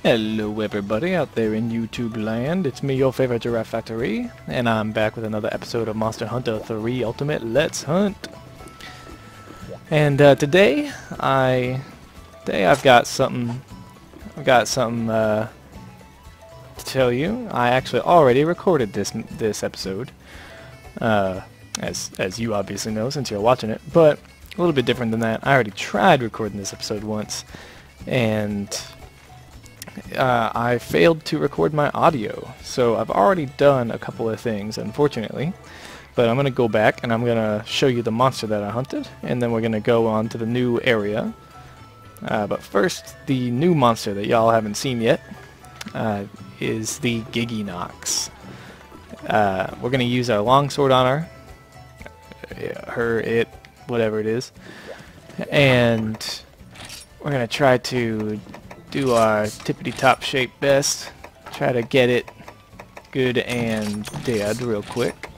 Hello everybody out there in YouTube land, it's me, your favorite Giraffe Factory, and I'm back with another episode of Monster Hunter 3 Ultimate Let's Hunt. And today I've got something to tell you. I actually already recorded this episode, as you obviously know since you're watching it, but a little bit different than that. I already tried recording this episode once, and I failed to record my audio, so I've already done a couple of things, unfortunately, but I'm going to go back and I'm going to show you the monster that I hunted, and then we're going to go on to the new area. But first, the new monster that y'all haven't seen yet is the Gigginox. We're going to use our longsword on her, whatever it is, and we're going to try to do our tippity-top shape best. Try to get it good and dead real quick.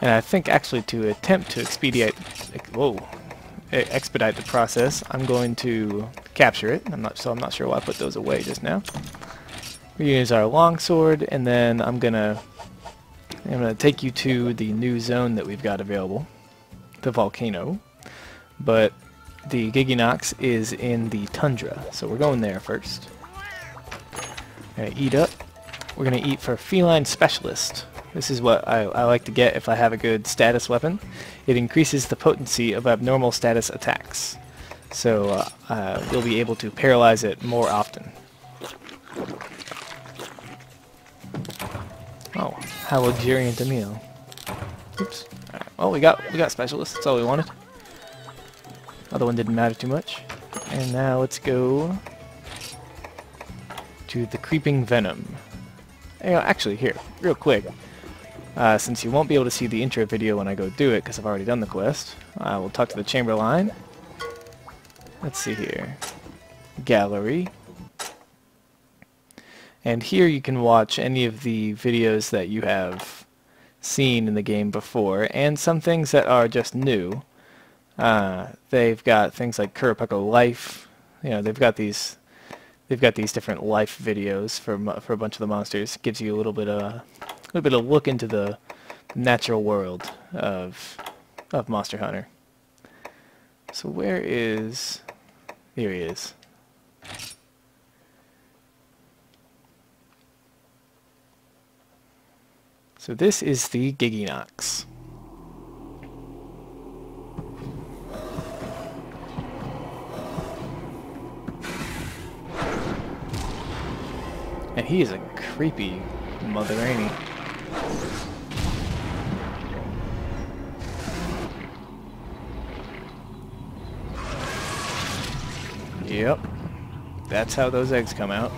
And I think actually to attempt to expedite the process, I'm going to capture it. I'm not sure why I put those away just now. We use our longsword, and then I'm gonna take you to the new zone that we've got available, the volcano. But the Gigginox is in the tundra, so we're going there first. We're going to eat up. We're going to eat for Feline Specialist. This is what I like to get if I have a good status weapon. It increases the potency of abnormal status attacks, so you'll be able to paralyze it more often. Oh, how luxuriant a meal. Oops. All right. Well, we got Specialist. That's all we wanted. Other one didn't matter too much. And now let's go to the Creeping Venom. Actually, here, real quick, since you won't be able to see the intro video when I go do it, because I've already done the quest, I will talk to the Chamberlain. Let's see here. Gallery. And here you can watch any of the videos that you have seen in the game before, and some things that are just new. They've got things like Kurapeko Life. They've got these different life videos for a bunch of the monsters. Gives you a little bit of look into the natural world of Monster Hunter. So where is? Here he is. So this is the Gigginox. And he is a creepy mother, ain't he? Yep. That's how those eggs come out.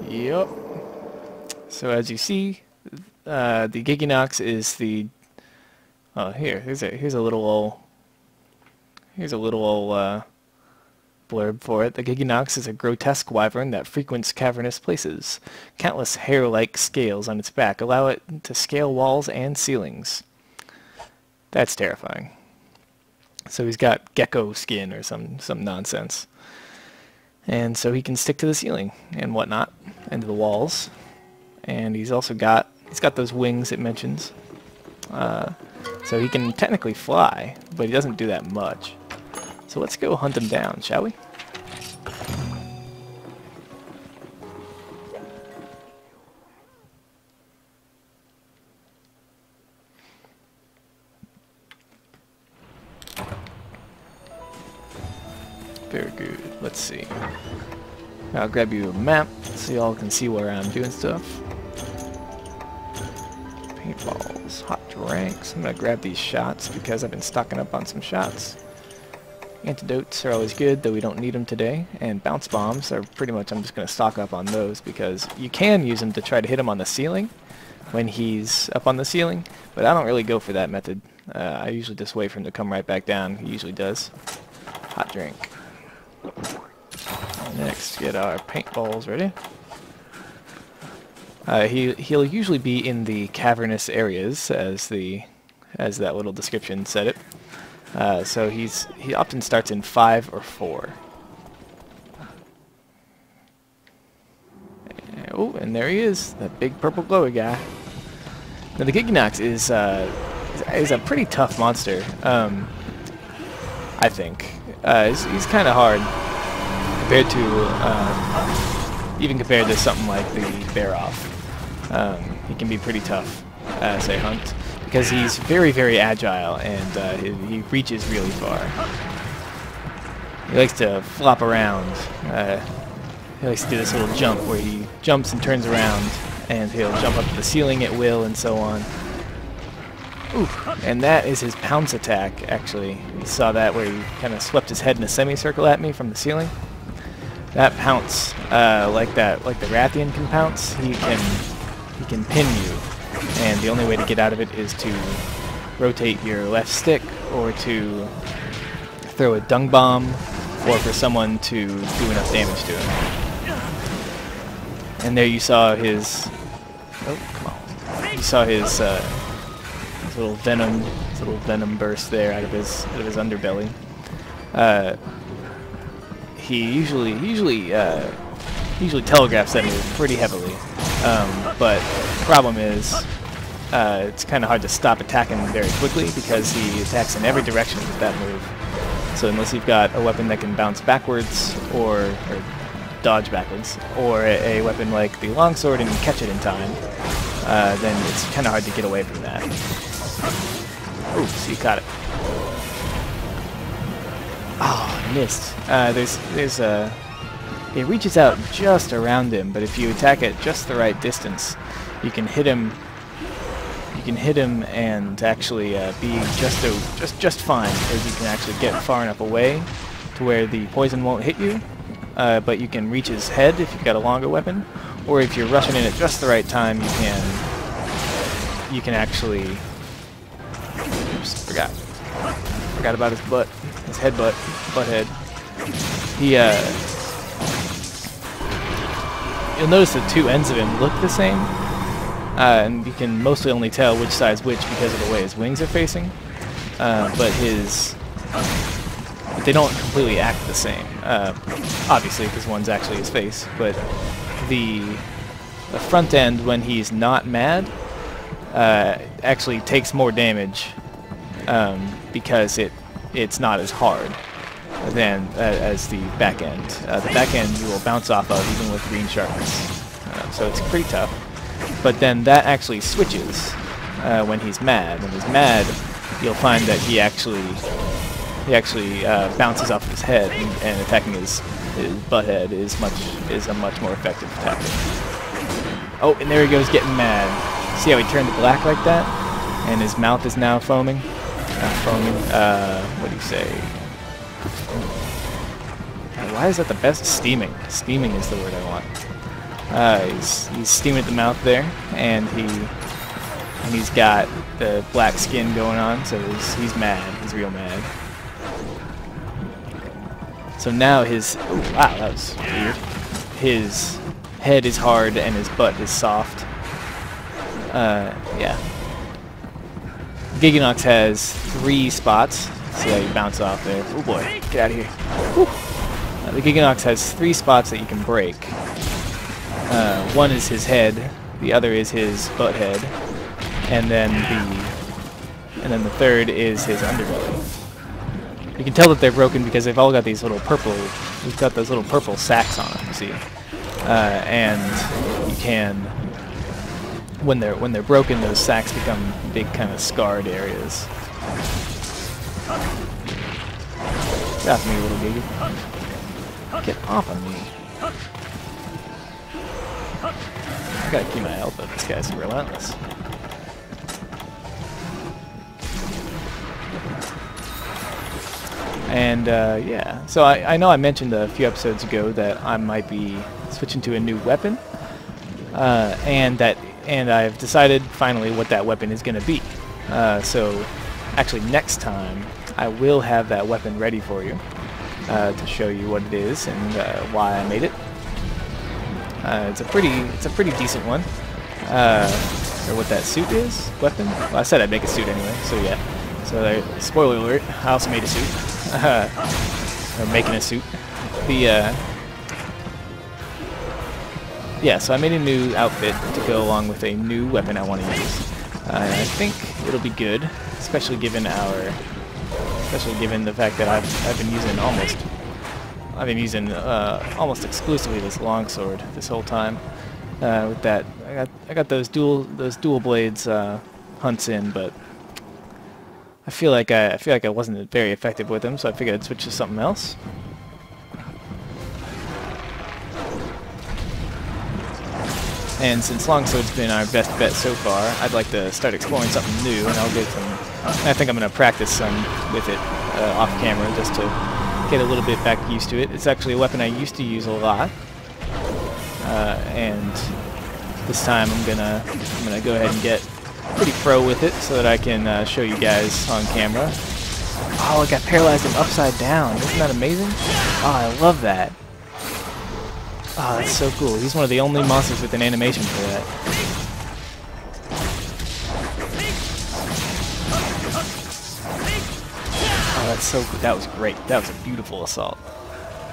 Yep. So as you see, the Gigginox is the here's a little old blurb for it. The Gigginox is a grotesque wyvern that frequents cavernous places. Countless hair-like scales on its back allow it to scale walls and ceilings. That's terrifying. So he's got gecko skin or some nonsense. And so he can stick to the ceiling and whatnot, and to the walls. And he's got those wings it mentions. So he can technically fly, but he doesn't do that much. So let's go hunt him down, shall we? Very good. Let's see. I'll grab you a map so y'all can see where I'm doing stuff. Paintballs, hot drinks. I'm going to grab these shots because I've been stocking up on some shots. Antidotes are always good, though we don't need them today. And bounce bombs are pretty much, I'm just going to stock up on those because you can use them to try to hit him on the ceiling when he's up on the ceiling, but I don't really go for that method. I usually just wait for him to come right back down. He usually does. Hot drink. Next, get our paintballs ready. He'll usually be in the cavernous areas, as that little description said it. So he often starts in 5 or 4. Oh, and there he is, that big purple glowy guy. Now the Gigginox is a pretty tough monster, I think. He's kind of hard compared to even compared to something like the Bear-Off. He can be pretty tough as a hunt because he's very, very agile and he reaches really far. He likes to flop around. He likes to do this little jump where he jumps and turns around, and he'll jump up to the ceiling at will and so on. Ooh, and that is his pounce attack, actually. You saw that where he kind of swept his head in a semicircle at me from the ceiling. That pounce, like the Rathian can pounce, he can pin you, and the only way to get out of it is to rotate your left stick, or to throw a dung bomb, or for someone to do enough damage to him. And there you saw his... Oh, come on. You saw his little venom burst there out of his underbelly. He usually telegraphs that move pretty heavily, but the problem is it's kind of hard to stop attacking very quickly because he attacks in every direction with that move. So unless you've got a weapon that can bounce backwards or dodge backwards, or a weapon like the longsword and you catch it in time, then it's kind of hard to get away from that. Oops, you caught it. Oh, missed. It reaches out just around him, but if you attack at just the right distance, you can hit him. You can hit him and actually be just fine, because you can actually get far enough away to where the poison won't hit you. But you can reach his head if you've got a longer weapon, or if you're rushing in at just the right time, you can actually. Oops, forgot about his butt, his butt head. You'll notice the two ends of him look the same, and you can mostly only tell which side's which because of the way his wings are facing. But they don't completely act the same, obviously, because one's actually his face. But the front end, when he's not mad, actually takes more damage because it's not as hard than as the back end. The back end you will bounce off of even with green sharpness, so it's pretty tough. But then that actually switches when he's mad. When he's mad, you'll find that he actually bounces off his head, and attacking his butt head is a much more effective tactic. Oh, and there he goes, getting mad. See how he turned to black like that, and his mouth is now foaming. What do you say? Why is that the best? Steaming. Steaming is the word I want. He's steaming at the mouth there, and he's got the black skin going on, so he's mad. He's real mad. So now his... Oh, wow, that was weird. His head is hard and his butt is soft. Yeah. Gigginox has 3 spots. See how you bounce off there. Oh boy, get out of here. The Gigginox has 3 spots that you can break. One is his head, the other is his butt head, and then the third is his underbelly. You can tell that they're broken because they've all got these little purple. We've got those little purple sacks on them. See, and you can, when they're broken, those sacks become big kind of scarred areas. Get off me, little Giggy. Get off of me. I gotta keep my health up. This guy's relentless. And yeah, so I know I mentioned a few episodes ago that I might be switching to a new weapon, and I've decided finally what that weapon is going to be. So actually next time I will have that weapon ready for you to show you what it is and why I made it. It's a pretty decent one. or what that suit is, weapon. Well, I said I'd make a suit anyway, so yeah. So spoiler alert, I also made a suit, or making a suit. Yeah, so I made a new outfit to go along with a new weapon I want to use. I think it'll be good, especially given the fact that I've been using almost exclusively this longsword this whole time. With that, I got those dual blades hunts in, but I feel like I wasn't very effective with them, so I figured I'd switch to something else. And since longsword's been our best bet so far, I'd like to start exploring something new, and I'll get some. I think I'm going to practice some with it off camera just to get a little bit back used to it. It's actually a weapon I used to use a lot, and this time I'm gonna go ahead and get pretty pro with it so that I can show you guys on camera. Oh, I got paralyzed and upside down. Isn't that amazing? Oh, I love that. Oh, that's so cool. He's one of the only monsters with an animation for that. Oh, that's so cool. That was great. That was a beautiful assault.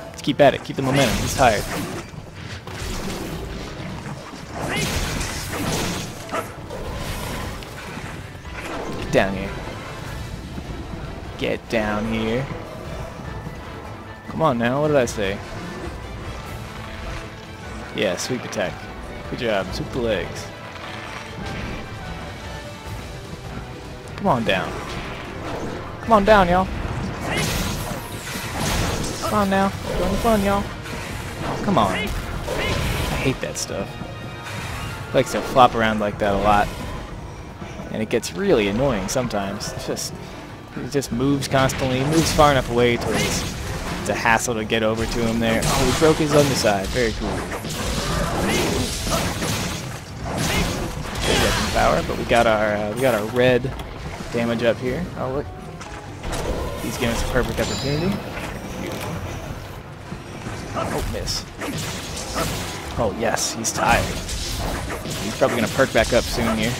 Let's keep at it. Keep the momentum. He's tired. Get down here. Get down here. Come on now. What did I say? Yeah, sweep attack. Good job. Sweep the legs. Come on down. Come on down, y'all. Come on now. Join the fun, y'all. Oh, come on. I hate that stuff. It likes to flop around like that a lot. And it gets really annoying sometimes. It just moves constantly. It moves far enough away to it's a hassle to get over to him there. Oh, we broke his underside. Very cool. Weapon power, but we got our red damage up here. Oh look, he's giving us a perfect opportunity. Beautiful. Oh, miss. Oh yes, he's tired. He's probably gonna perk back up soon here.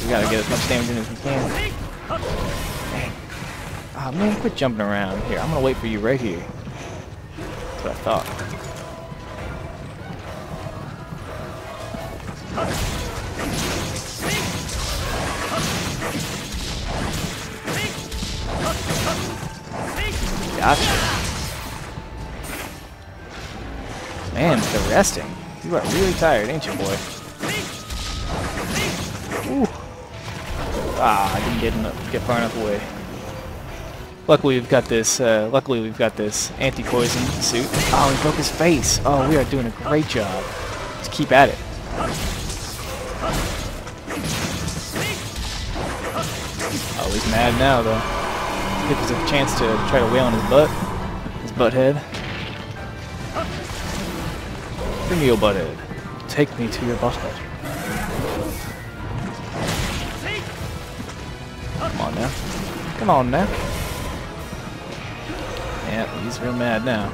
We gotta get as much damage in as we can. Dang. Oh man, quit jumping around. Here, I'm gonna wait for you right here. That's what I thought. Gotcha. Man, they're resting. You are really tired, ain't you, boy? Ooh. Ah, I didn't get far enough away. Luckily, we've got this. Anti-poison suit. Oh, he broke his face. Oh, we are doing a great job. Just keep at it. Oh, he's mad now, though. Give us a chance to try to wail on his butt head. Bring me your butt head. Take me to your butt head. Come on now. Come on now. Yeah, he's real mad now.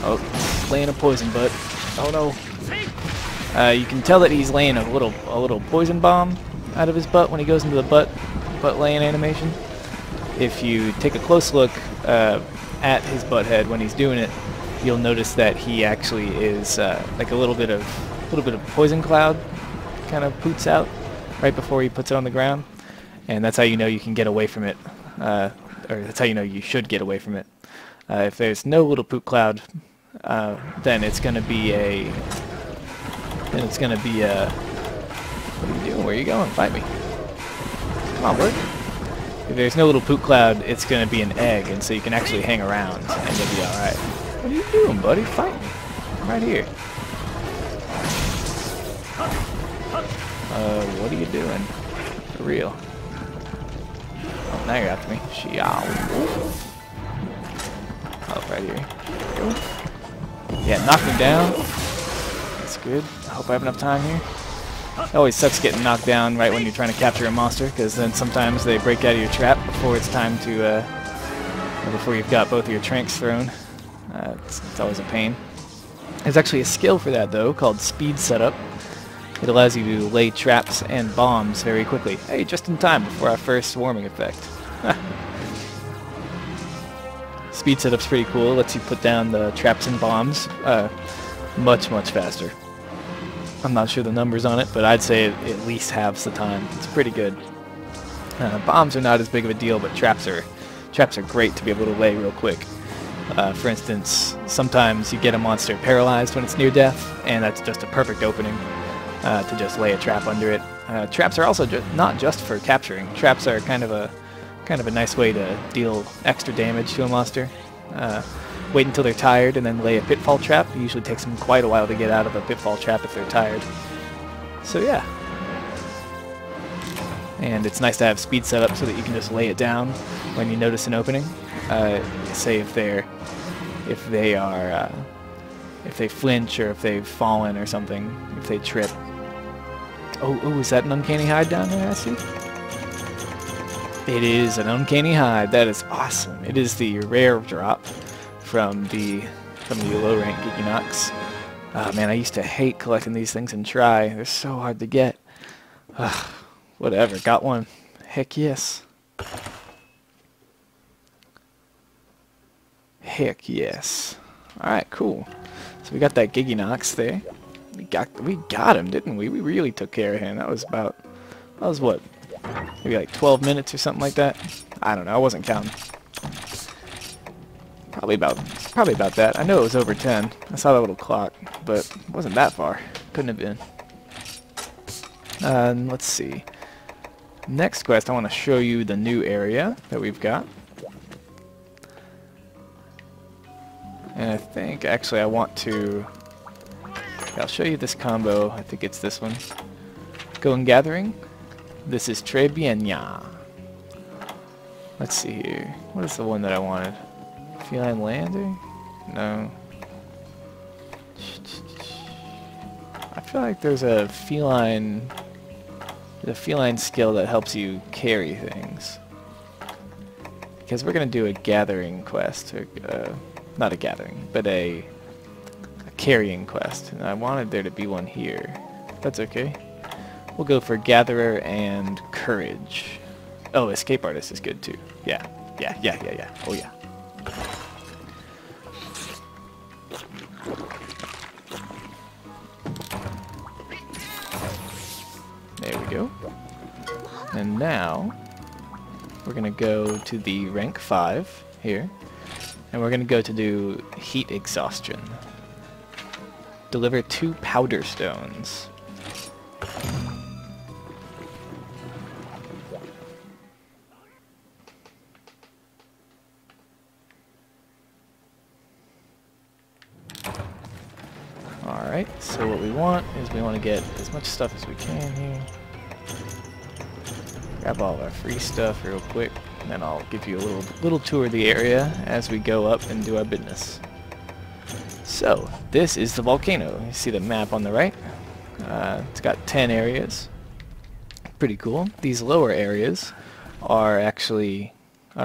Oh, he's laying a poison butt. Oh no. You can tell that he's laying a little poison bomb out of his butt when he goes into the butt laying animation. If you take a close look at his butt head when he's doing it, you'll notice that he actually is like a little bit of poison cloud kind of poots out right before he puts it on the ground, and that's how you know you can get away from it, or that's how you know you should get away from it. If there's no little poop cloud, then it's gonna be a what are you doing? Where are you going? Fight me. Come on, bud. If there's no little poop cloud, it's going to be an egg, and so you can actually hang around, and you'll be alright. What are you doing, buddy? Fight me. I'm right here. What are you doing? For real. Oh, now you're after me. Oh, right here. There we go. Yeah, knock me down. That's good. I hope I have enough time here. It always sucks getting knocked down right when you're trying to capture a monster, because then sometimes they break out of your trap before it's time to, before you've got both of your tranks thrown. It's always a pain. There's actually a skill for that though called speed setup. It allows you to lay traps and bombs very quickly. Hey, just in time before our first swarming effect. Speed setup's pretty cool. It lets you put down the traps and bombs much faster. I'm not sure the numbers on it, but I'd say it at least halves the time. It's pretty good. Bombs are not as big of a deal, but traps are great to be able to lay real quick. For instance, sometimes you get a monster paralyzed when it's near death, and that's just a perfect opening to just lay a trap under it. Traps are also not just for capturing. Traps are kind of a nice way to deal extra damage to a monster. Wait until they're tired and then lay a pitfall trap. It usually takes them quite a while to get out of a pitfall trap if they're tired. So yeah. And it's nice to have speed set up so that you can just lay it down when you notice an opening. Say if they flinch or if they've fallen or something, if they trip. Oh, is that an uncanny hide down there? I see. It is an uncanny hide. That is awesome. It is the rare drop from the low rank Gigginox. Man, I used to hate collecting these things in try. They're so hard to get. Whatever, got one. Heck yes. Heck yes. Alright, cool. So we got that Gigginox there. We got him, didn't we? We really took care of him. That was what? Maybe like 12 minutes or something like that? I don't know, I wasn't counting. Probably about that. I know it was over 10. I saw that little clock, but it wasn't that far. Couldn't have been. Let's see. Next quest, I want to show you the new area that we've got. And I think, actually, I want to... I'll show you this combo. I think it's this one. Going Gathering. This is Très Bien. Let's see here. What is the one that I wanted? Feline Lander? No. I feel like there's a feline skill that helps you carry things. Because we're going to do a gathering quest. Or, not a gathering, but a carrying quest. And I wanted there to be one here. That's okay. We'll go for Gatherer and Courage. Oh, Escape Artist is good too. Yeah. Oh yeah. There we go. And now we're going to go to the rank 5 here. And we're going to go to do Heat Exhaustion. Deliver 2 powder stones. Alright, so what we want is we want to get as much stuff as we can here. Grab all of our free stuff real quick, and then I'll give you a little tour of the area as we go up and do our business. So, this is the volcano. You see the map on the right? It's got 10 areas. Pretty cool. These lower areas are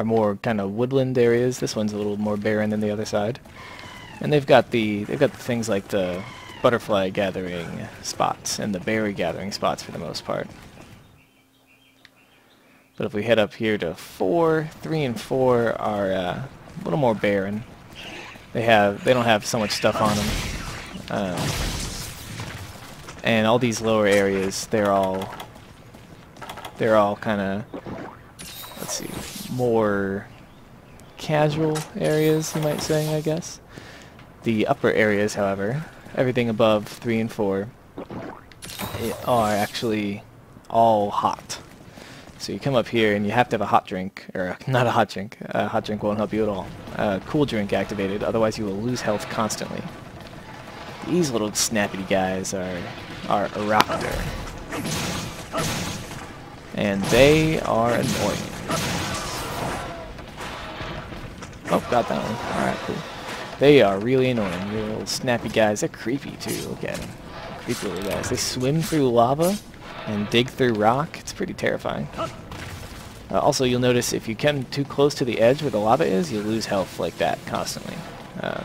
more kind of woodland areas. This one's a little more barren than the other side. And they've got the things like the butterfly gathering spots and the berry gathering spots for the most part. But if we head up here to 4, 3 and 4 are a little more barren. They don't have so much stuff on them. And all these lower areas, they're all kind of, let's see, more casual areas, you might say, I guess. The upper areas, however, everything above 3 and 4, are actually all hot. So you come up here and you have to have a hot drink, or not a hot drink. A hot drink won't help you at all. Cool drink activated, otherwise you will lose health constantly. These little snappy guys are Raptor. And they are annoying. Oh, got that one. Alright, cool. They are really annoying. They're little snappy guys. They're creepy too. Look at them. Creepy little guys. They swim through lava and dig through rock. It's pretty terrifying. Also, you'll notice if you come too close to the edge where the lava is, you'll lose health like that constantly.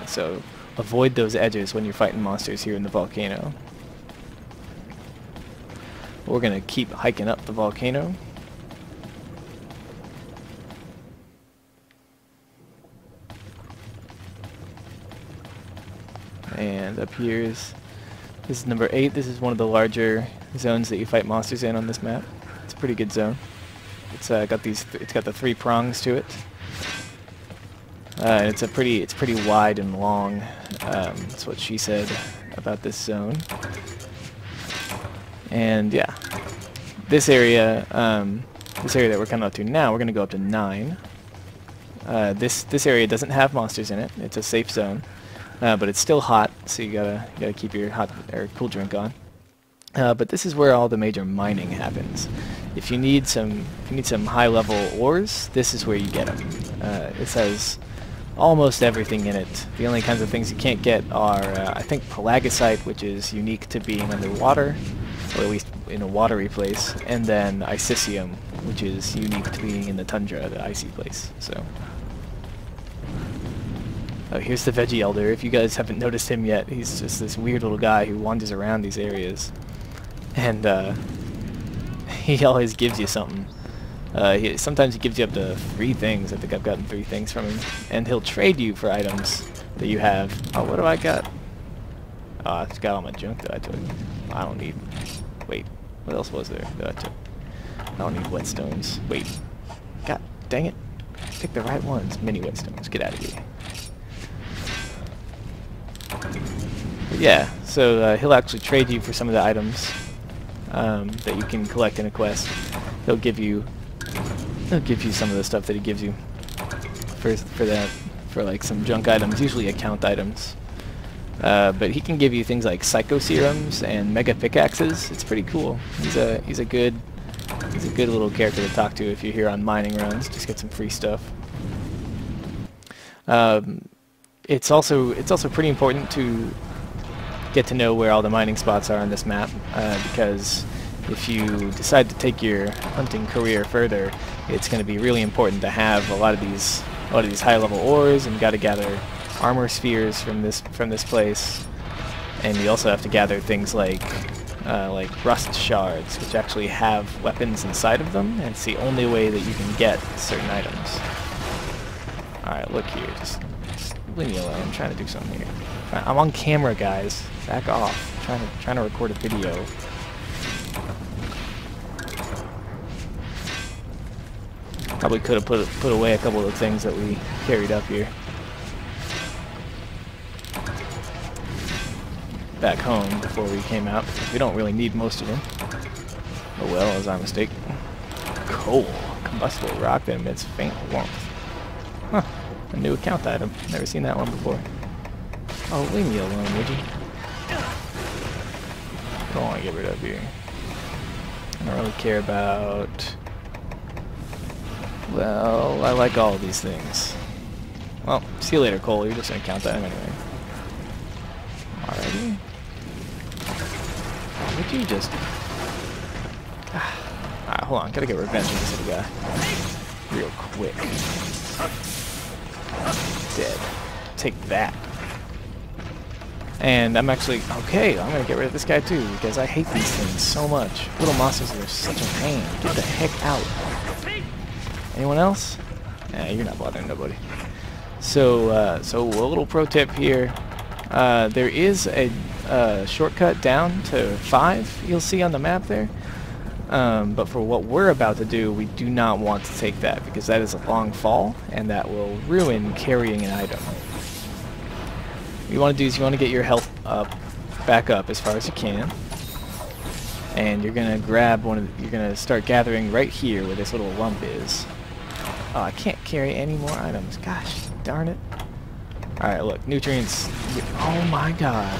So avoid those edges when you're fighting monsters here in the volcano. We're going to keep hiking up the volcano. And up here is, this is number 8. This is one of the larger zones that you fight monsters in on this map. It's a pretty good zone. It's got these. It's got the 3 prongs to it. It's pretty wide and long. That's what she said about this zone. And yeah, this area that we're coming up to now, we're going to go up to 9. This area doesn't have monsters in it. It's a safe zone. But it's still hot, so you gotta keep your hot or cool drink on. But this is where all the major mining happens. If you need some high-level ores, this is where you get them. It has almost everything in it. The only kinds of things you can't get are, I think, pelagisite, which is unique to being underwater, or at least in a watery place, and then isicium, which is unique to being in the tundra, the icy place. So. Oh, here's the Veggie Elder. If you guys haven't noticed him yet, he's just this weird little guy who wanders around these areas. And he always gives you something. Sometimes he gives you up to 3 things. I think I've gotten 3 things from him. And he'll trade you for items that you have. Oh, what do I got? Oh, I've got all my junk that I took. I don't need... Wait, what else was there that I took? I don't need whetstones. Wait. God dang it. Pick the right ones. Mini whetstones. Get out of here. But yeah, so he'll actually trade you for some of the items that you can collect in a quest. He'll give you some of the stuff that he gives you for like some junk items, usually account items. But he can give you things like psycho serums and mega pickaxes. It's pretty cool. He's a good little character to talk to if you're here on mining runs. Just get some free stuff. It's also pretty important to get to know where all the mining spots are on this map, because if you decide to take your hunting career further, it's going to be really important to have a lot of these high-level ores, and you got to gather armor spheres from this place, and you also have to gather things like rust shards, which actually have weapons inside of them, and it's the only way that you can get certain items. All right, look here, just leave me alone. I'm trying to do something here. I'm on camera, guys. Back off. I'm trying to record a video. Probably could have put away a couple of the things that we carried up here. Back home before we came out. We don't really need most of them. Oh well, that was our mistake. Coal. Combustible rock that emits faint warmth. Huh. A new account item. Never seen that one before. Oh, leave me alone, would you? I don't want to get rid of you. I don't really care about... Well, I like all of these things. Well, see you later, Cole. You're just an account item anyway. Alrighty. Oh, would you just... Alright, hold on. Gotta get revenge on this little guy. Real quick. Dead. Take that. And I'm actually... Okay, I'm gonna get rid of this guy too, because I hate these things so much. Little monsters are such a pain. Get the heck out. Anyone else? Nah, you're not bothering nobody. So, so a little pro tip here. There is a shortcut down to 5 you'll see on the map there. But for what we're about to do, we do not want to take that, because that is a long fall, and that will ruin carrying an item. What you want to do is you want to get your health back up as far as you can, and you're gonna grab you're gonna start gathering right here where this little lump is. Oh, I can't carry any more items. Gosh, darn it! All right, look, nutrients. Oh my God!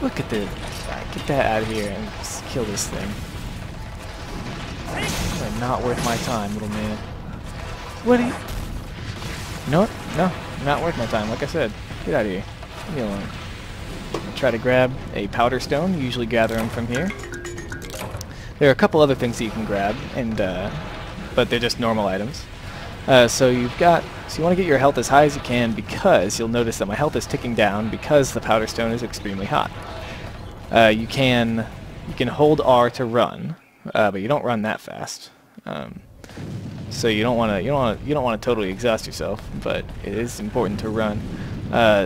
Look at this. Right, get that out of here and just kill this thing. Not worth my time, little man. What are you... You know what? No, not worth my time. Like I said, get out of here. Leave me alone. Try to grab a powder stone. You usually gather them from here. There are a couple other things that you can grab, and but they're just normal items. So you've got So you want to get your health as high as you can, because you'll notice that my health is ticking down because the powder stone is extremely hot. You can hold R to run, but you don't run that fast. So you don't want to totally exhaust yourself, but it is important to run.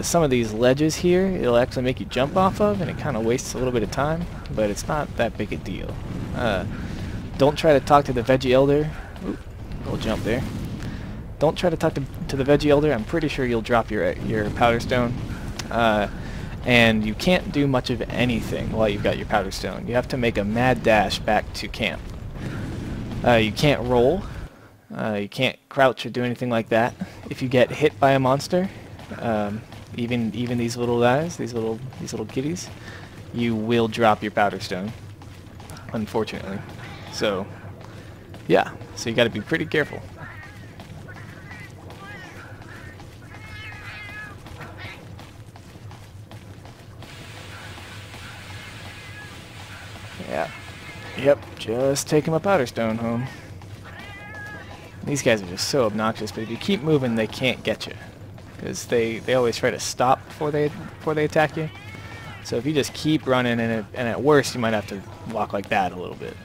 Some of these ledges here, it'll actually make you jump off of, and it kind of wastes a little bit of time, but it's not that big a deal. Don't try to talk to the veggie elder. Oop, little jump there. Don't try to talk to the veggie elder. I'm pretty sure you'll drop your powder stone. And you can't do much of anything while you've got your powder stone. You have to make a mad dash back to camp. You can't roll. You can't crouch or do anything like that. If you get hit by a monster, even these little guys, these little kitties, you will drop your powder stone, unfortunately. So yeah, so you got to be pretty careful. Yeah. Yep, just taking my powder stone home. These guys are just so obnoxious, but if you keep moving, they can't get you, because they always try to stop before they attack you. So if you just keep running, and at worst, you might have to walk like that a little bit.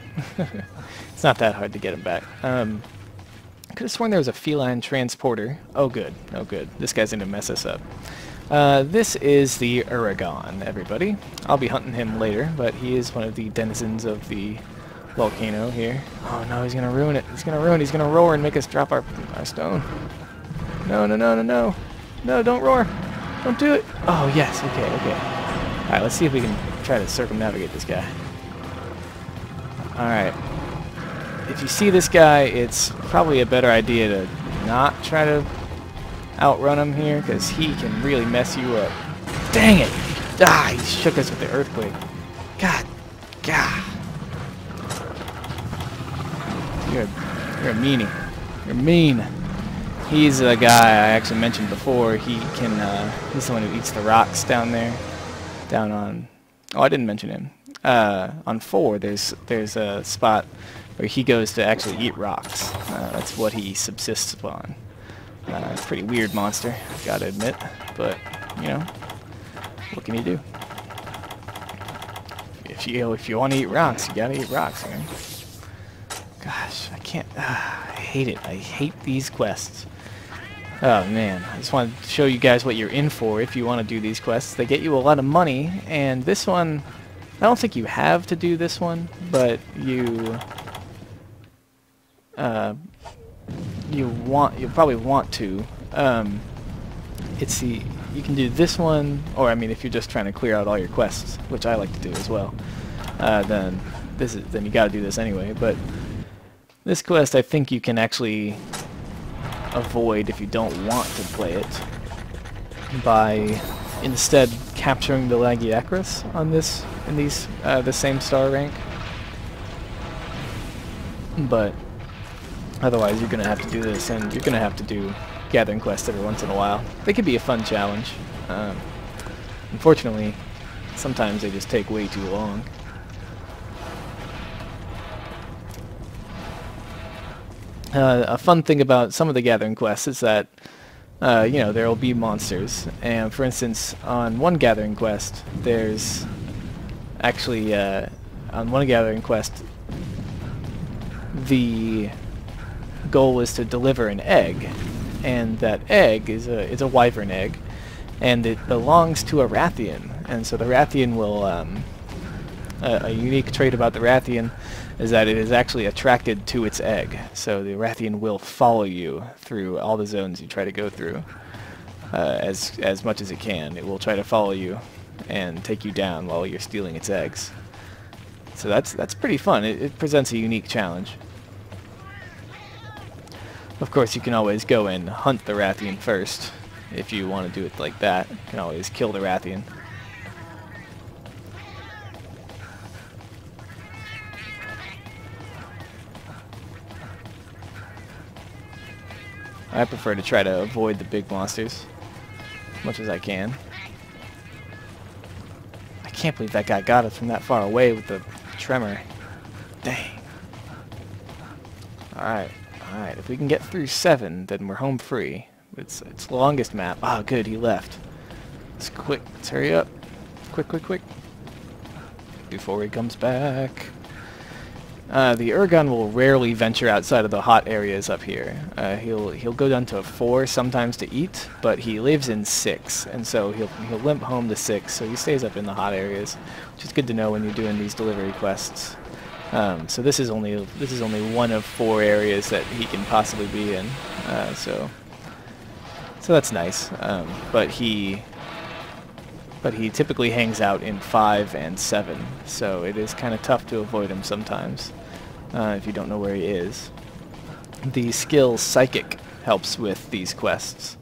It's not that hard to get them back. I could have sworn there was a feline transporter. Oh good, oh good. This guy's gonna mess us up. This is the Uragon, everybody. I'll be hunting him later, but he is one of the denizens of the volcano here. Oh no, he's gonna ruin it. He's gonna ruin it. He's gonna roar and make us drop our stone. No, no, no, no, no. No, don't roar. Don't do it. Oh yes, okay, okay. Alright, let's see if we can try to circumnavigate this guy. Alright. If you see this guy, it's probably a better idea to not try to outrun him here, because he can really mess you up. Dang it! Ah, he shook us with the earthquake. God. God. You're a meanie. You're mean. He's a guy I actually mentioned before. He can, he's the one who eats the rocks down there. Down on, oh, I didn't mention him. On 4, there's a spot where he goes to actually eat rocks. That's what he subsists upon. It's a pretty weird monster, gotta admit, but, you know, what can you do? If you want to eat rocks, you gotta eat rocks, man. Gosh, I can't, I hate it. I hate these quests. Oh man, I just want to show you guys what you're in for if you want to do these quests. They get you a lot of money, and this one, I don't think you have to do this one, but you'll probably want to. You can do this one, or I mean, if you're just trying to clear out all your quests, which I like to do as well, then you got to do this anyway. But this quest, I think you can actually avoid if you don't want to play it by instead capturing the Lagiacrus on this in the same star rank. But otherwise, you're gonna have to do this, and you're gonna have to do gathering quests every once in a while. They could be a fun challenge. Unfortunately, sometimes they just take way too long. A fun thing about some of the gathering quests is that you know, there will be monsters, and for instance, on one gathering quest, there's actually on one gathering quest, the goal is to deliver an egg, and that egg is a wyvern egg, and it belongs to a Rathian, and so the Rathian will a unique trait about the Rathian is that it is actually attracted to its egg. So the Rathian will follow you through all the zones you try to go through as much as it can. It will try to follow you and take you down while you're stealing its eggs. So that's pretty fun. It presents a unique challenge. Of course, you can always go and hunt the Rathian first if you want to do it like that. You can always kill the Rathian. I prefer to try to avoid the big monsters as much as I can. I can't believe that guy got us from that far away with the tremor. Dang. Alright, alright. If we can get through 7, then we're home free. It's the longest map. Ah, good, he left. Let's quick. Let's hurry up. Quick, quick, quick. Before he comes back. The Ergon will rarely venture outside of the hot areas up here. He'll go down to 4 sometimes to eat, but he lives in 6, and so he'll limp home to 6. So he stays up in the hot areas, which is good to know when you're doing these delivery quests. So this is only one of 4 areas that he can possibly be in. So that's nice. But he typically hangs out in 5 and 7, so it is kind of tough to avoid him sometimes if you don't know where he is. The skill Psychic helps with these quests.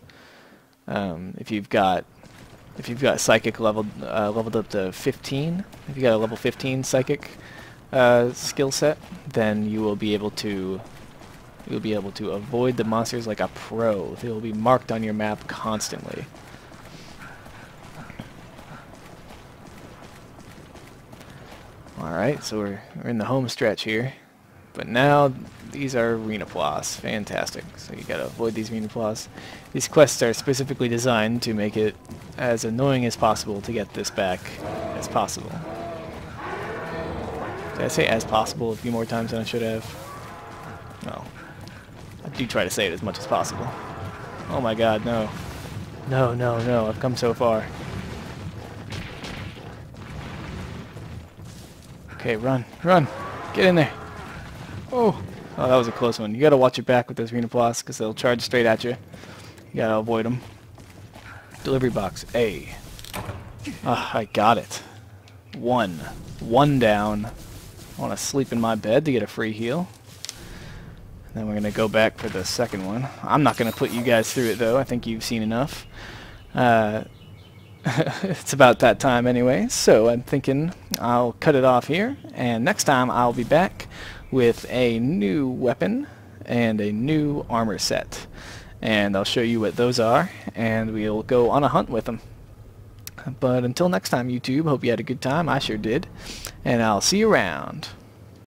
If you've got Psychic leveled up to 15, if you got a level 15 Psychic skill set, then you will be able to avoid the monsters like a pro. They will be marked on your map constantly. Alright, so we're in the home stretch here. But now these are Renaplas. Fantastic. So you gotta avoid these Renaplas. These quests are specifically designed to make it as annoying as possible to get this back as possible. Did I say as possible a few more times than I should have? No. I do try to say it as much as possible. Oh my god, no. No, no, no, I've come so far. Okay, run, run, get in there. Oh, that was a close one. You gotta watch your back with those Renaplas because they'll charge straight at you. You gotta avoid them. Delivery box A. Ah, I got it. One down. I want to sleep in my bed to get a free heal. Then we're gonna go back for the second one. I'm not gonna put you guys through it though. I think you've seen enough. It's about that time anyway, so I'm thinking I'll cut it off here, and next time I'll be back with a new weapon and a new armor set, and I'll show you what those are, and we'll go on a hunt with them. But until next time, YouTube, hope you had a good time. I sure did, and I'll see you around.